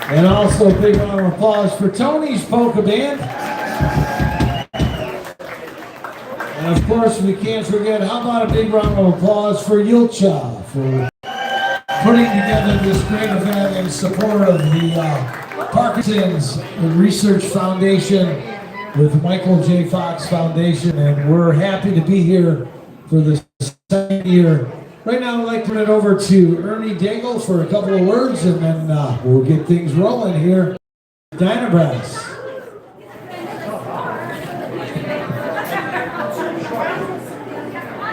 And also a big round of applause for Tony's Polka Band. And of course, we can't forget, how about a big round of applause for Yulcha for putting together this great event in support of the Parkinson's Research Foundation with Michael J. Fox Foundation. And we're happy to be here for the second year. Right now, I'd like to turn it over to Ernie Daigle for a couple of words, and then we'll get things rolling here. Dynabrass.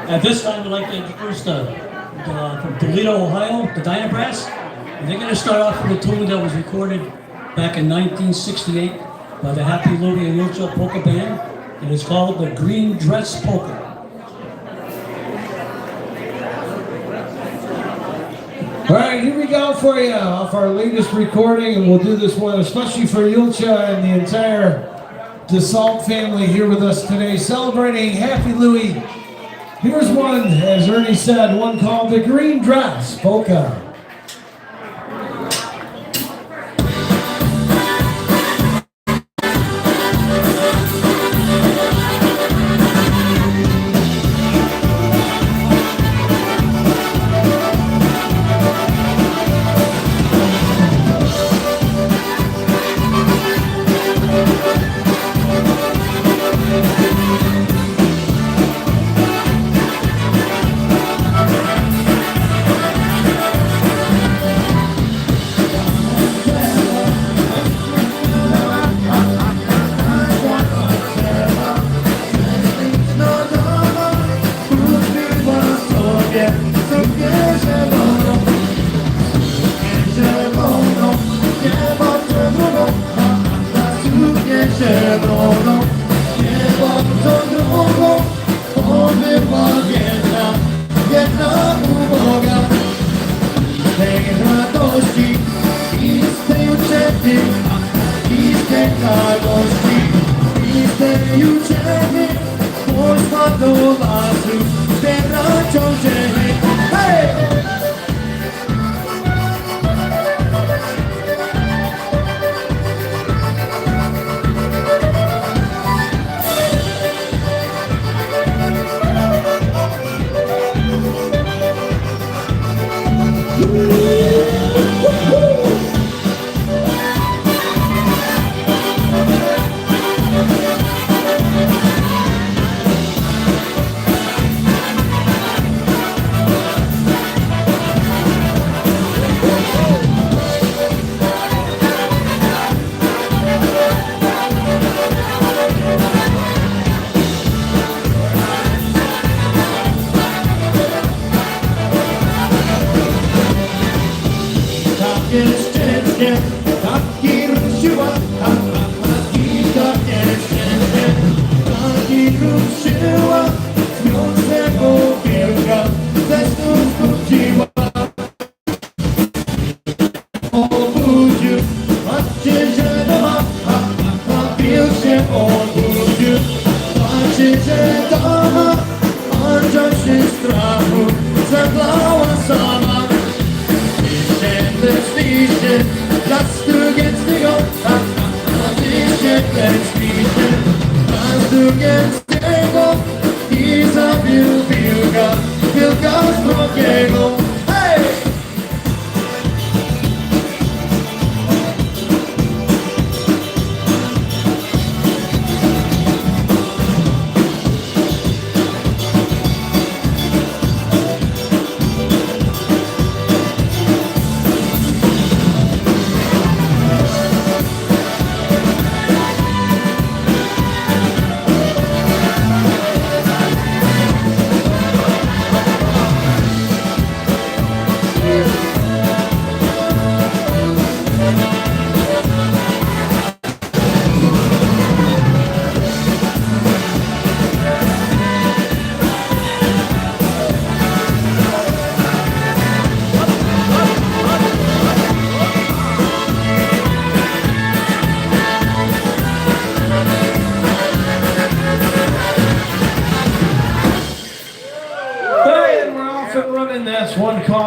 At this time, I'd like to introduce from Toledo, Ohio, the Dynabrass. And they're going to start off with a tune that was recorded back in 1968 by the Happy Louie and Yulcha Polka Band, and it's called the Green Dress Polka. All right, here we go for you off our latest recording, and we'll do this one especially for Yulcha and the entire DeSalt family here with us today, celebrating Happy Louie. Here's one, as Ernie said, one called the Green Dress Polka.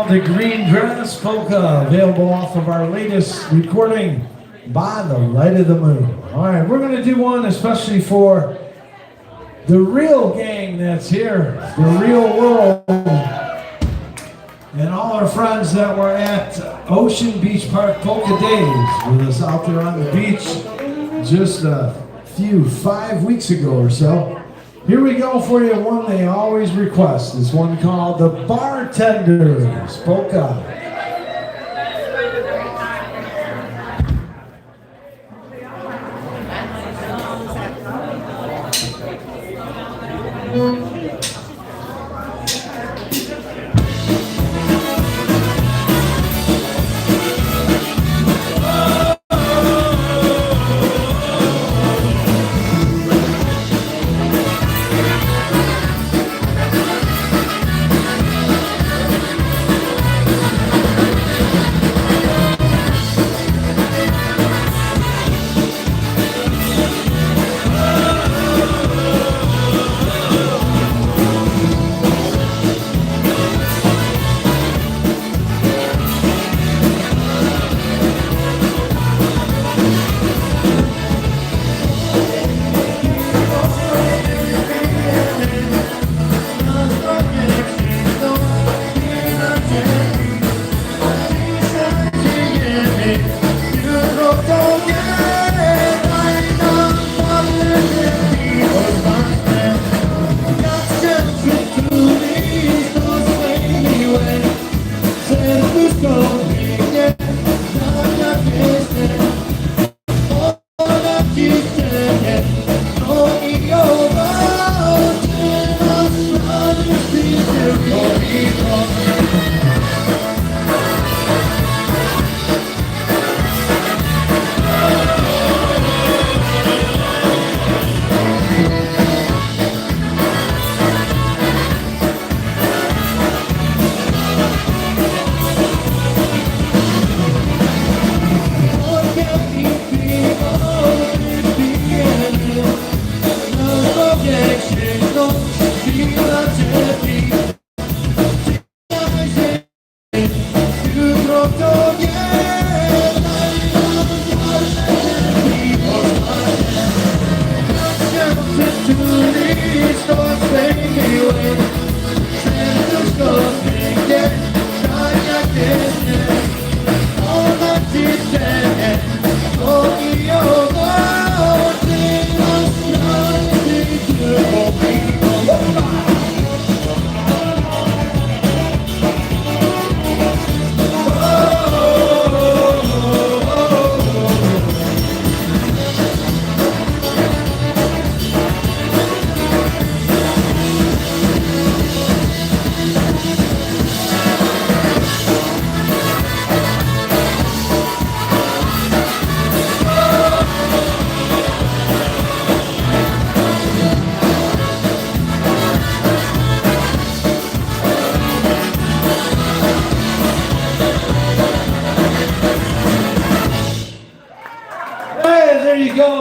called the Green Dress Polka, available off of our latest recording, By the Light of the Moon. All right, we're going to do one especially for the real gang that's here, the real world, and all our friends that were at Ocean Beach Park Polka Days with us out there on the beach just a few 5 weeks ago or so. Here we go for you, one they always request. This one called the Bartenders Polka.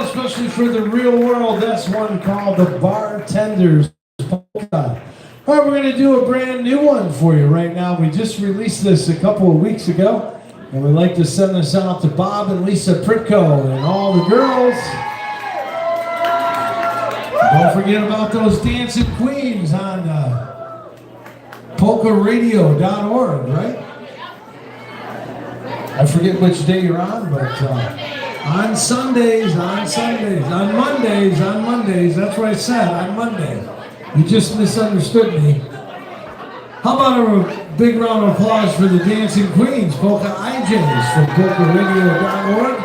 Especially for the real world, that's one called the Bartenders Polka. All right, we're going to do a brand new one for you right now. We just released this a couple of weeks ago, and we'd like to send this out to Bob and Lisa Pritko and all the girls. Don't forget about those dancing queens on polkaradio.org, right? I forget which day you're on, but on Mondays, that's what I said, on Monday. You just misunderstood me. How about a big round of applause for the Dancing Queens, Polka IJs from polkaradio.org.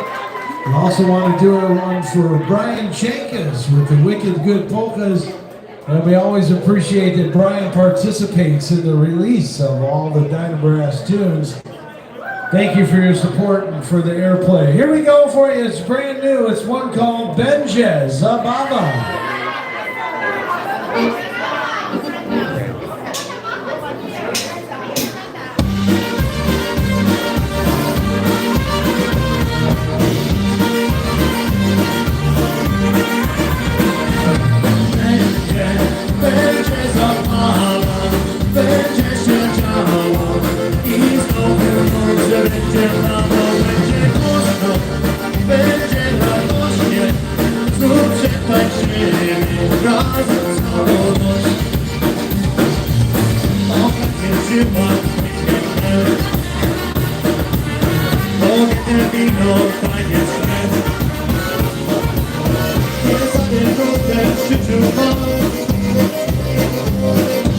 We also want to do one for Brian Chankas with the Wicked Good Polkas. And we always appreciate that Brian participates in the release of all the Dynabrass tunes. Thank you for your support and for the airplay. Here we go for you. It's brand new. It's one called Benjez Zabava. Benjez Zabava, Benjez Zabava. terminó fajnie szedł. Nie zawiodłem w życiu mam.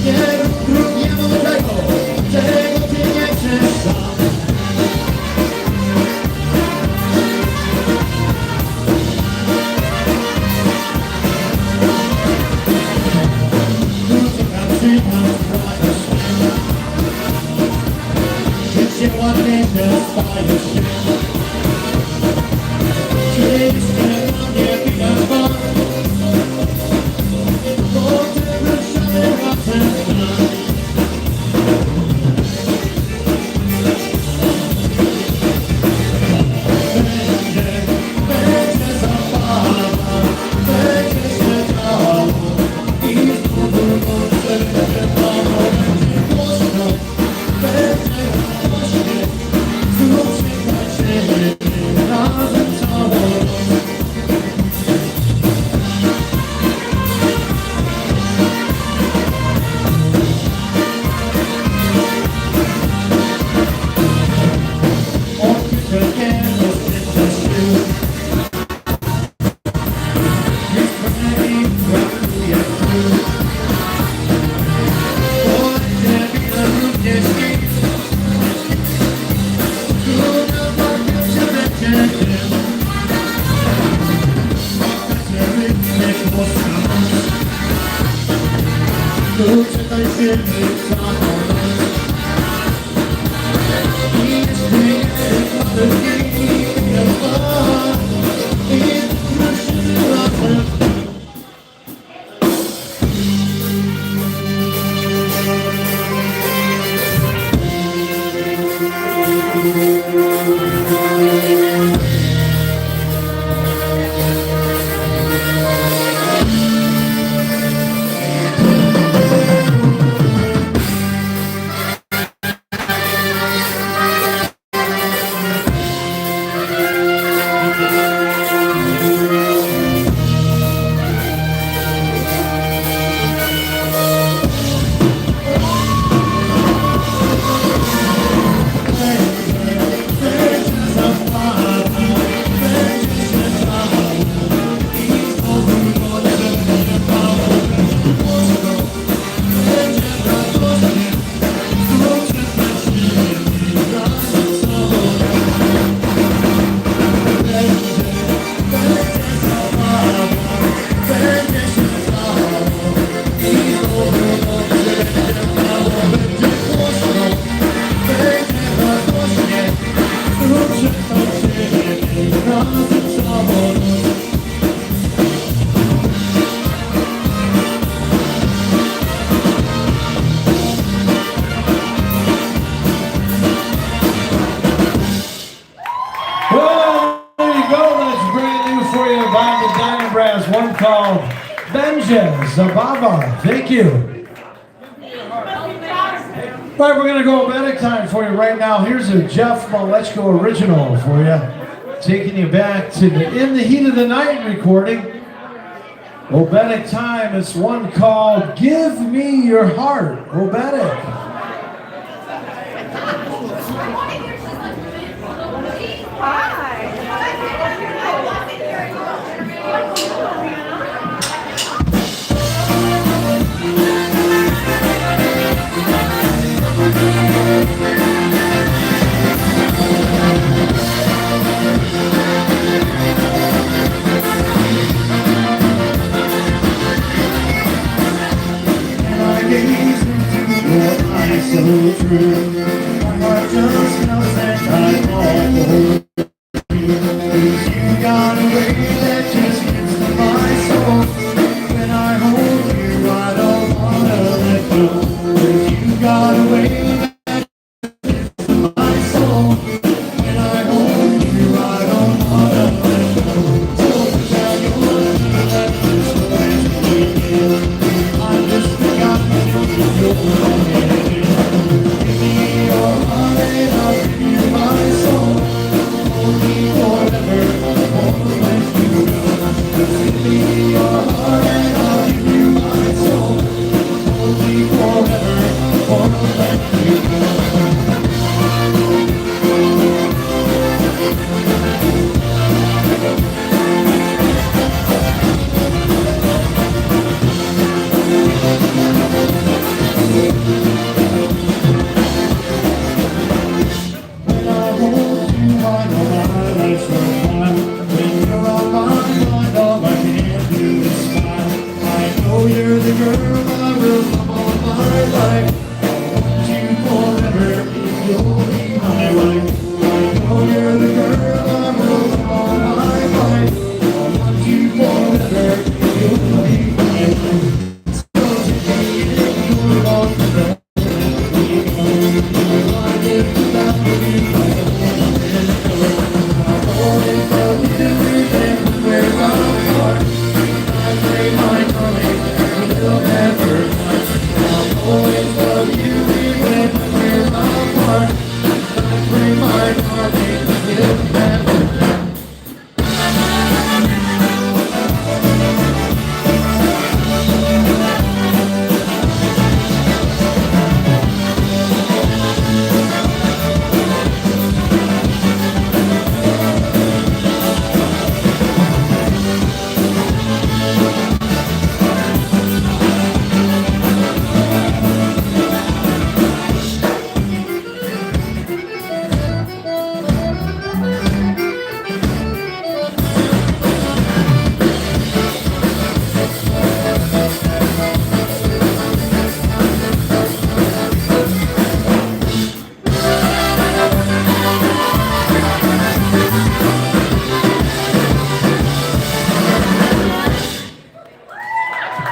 Nie rób drugiemu tego, czego ty nie chcesz sam. Życie ładniejsze staje się. Czy jeszcze na mnie widać was? Bo ty wyszamy razem z nami. Będzie zabawa, będzie się działo i znowu noce będzie mało, będzie głośno, będzie głośniej, znów się tańczymy razem całą noc. Odkryte wielu święte sił. Nic mniej brakuje chwil. Będzie wiele również nic. Trudno pamięć, będzie tym. Pokaże rytmie głoska moc. Tu przetańczymy całą noc. I jeszcze jeden dni, i wrócimy razem. Well, there you go. That's brand new for you by the Dynabrass. One called Benja Zababa. Thank you. All right, we're going to go Obedic time for you right now. Here's a Jeff Malechko original for you. Taking you back to the In the Heat of the Night recording. Obedic time. It's one called Give Me Your Heart. Obedic. And I gaze into your eyes.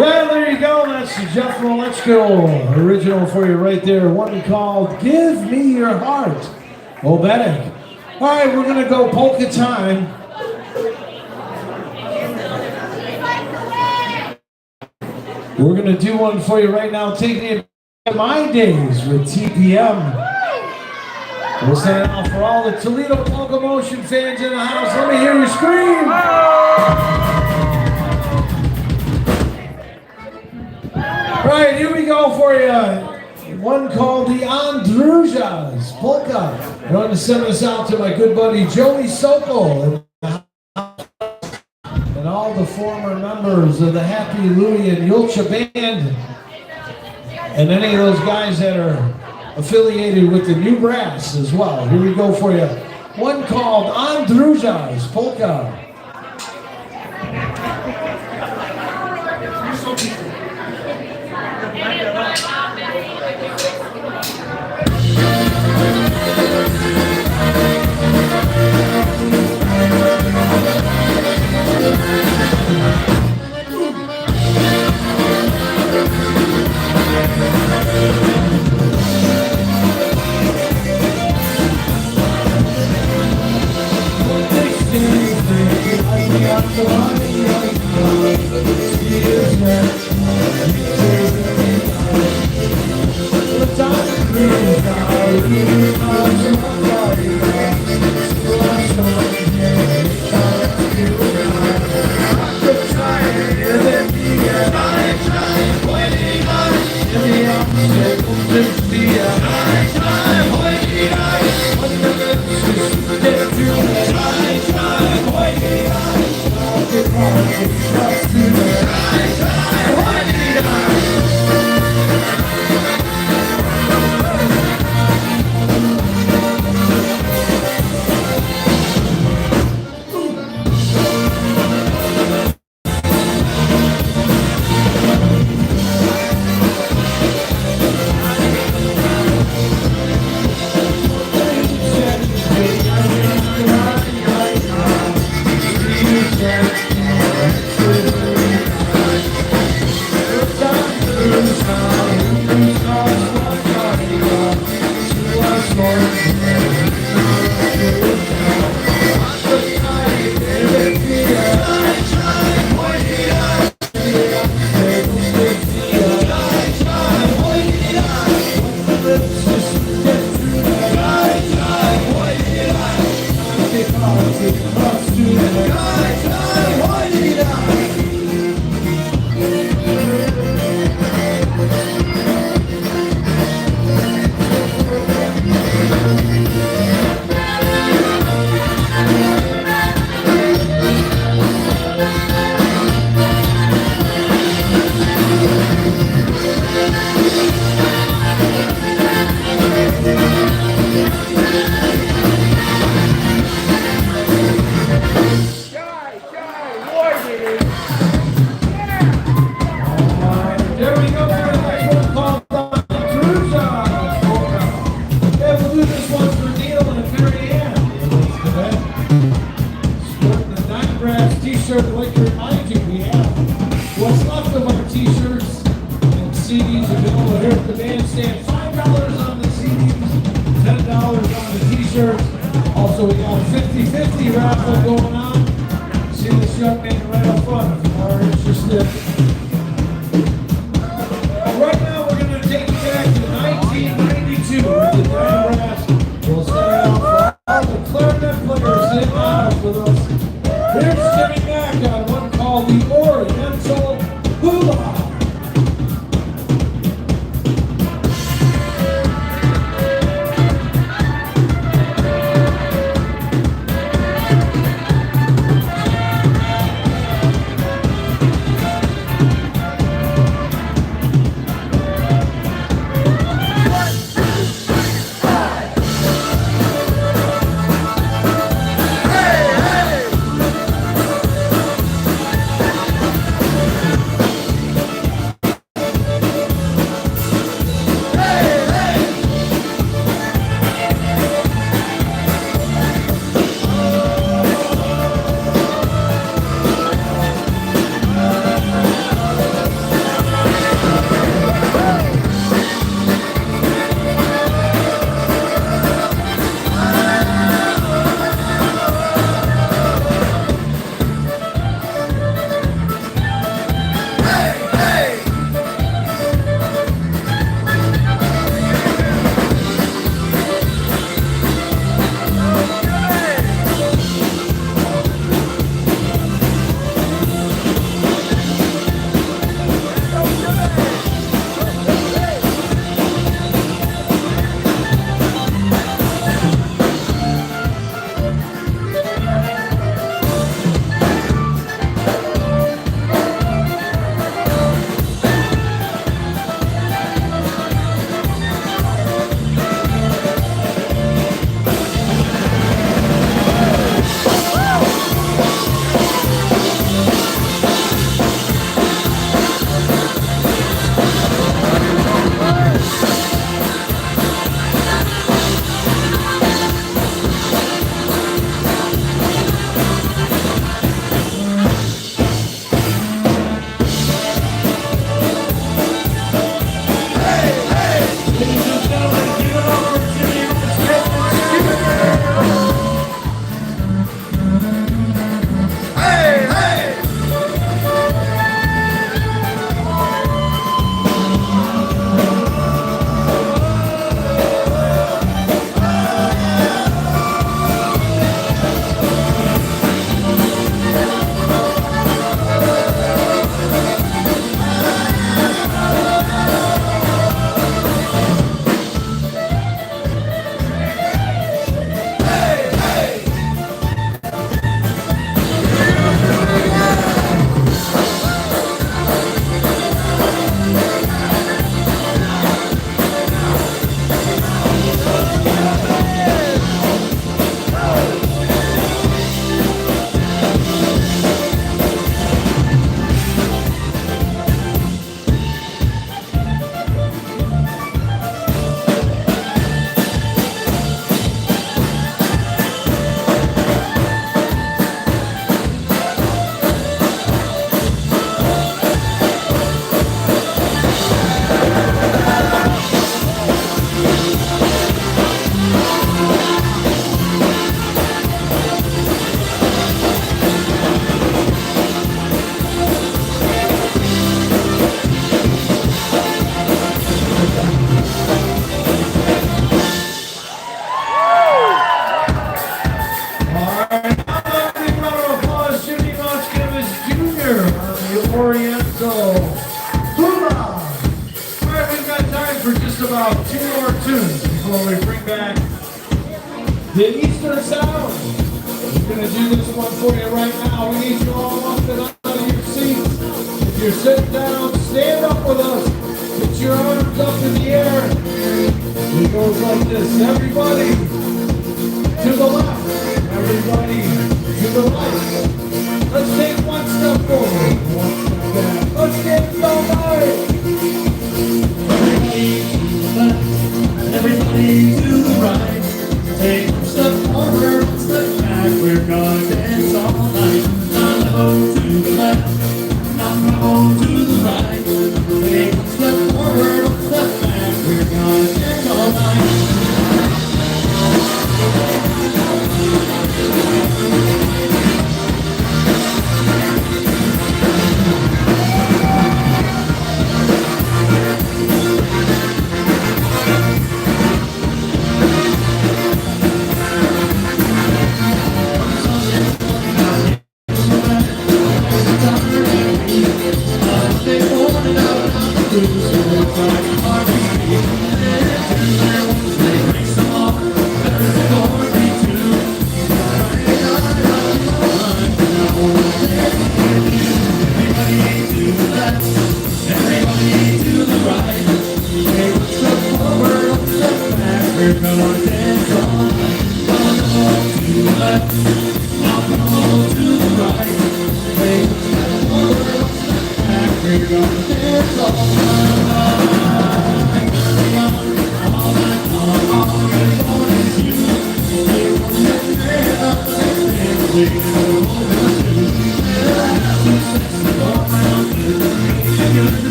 Well, there you go. That's the Jeff Rolexko original for you right there. One called Give Me Your Heart. Obetic. All right, we're going to go polka time. We're going to do one for you right now. Taking it back to my days with TPM. We'll send it out for all the Toledo Polka Motion fans in the house. Let me hear you scream. All right, here we go for you. One called the Andruzhas Polka. I'm going to send this out to my good buddy Joey Sokol and all the former members of the Happy Louie and Yulcha band, and any of those guys that are affiliated with the Dynabrass as well. Here we go for you. One called Andruzhas Polka. raffle going on. See this young man right up front if you are interested. Right now we're going to take you back to 1992 with the Dynabrass. We'll start out for all the clarinet players in house with us. Here's Jimmy Mack on one called the Oriental Hula. Oriental Hula. All right, we've got time for just about two more tunes before we bring back the Eastern Sound. We're going to do this one for you right now. We need you all up and out of your seats. If you're sitting down, stand up with us. Put your arms up in the air. It goes like this. Everybody to the left. Everybody to the right. Let's take one step forward. One step back. Let's get somebody. Everybody to the left, everybody to the right. Take one step forward, one step back. We're gonna dance all night. Now go to the left, now go to the right. Take one step forward, one step back. We're gonna dance all night.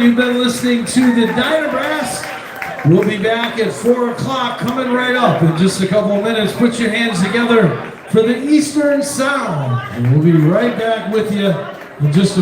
You've been listening to the Dynabrass. We'll be back at 4 o'clock, coming right up in just a couple of minutes. Put your hands together for the Eastern Sound. And we'll be right back with you in just a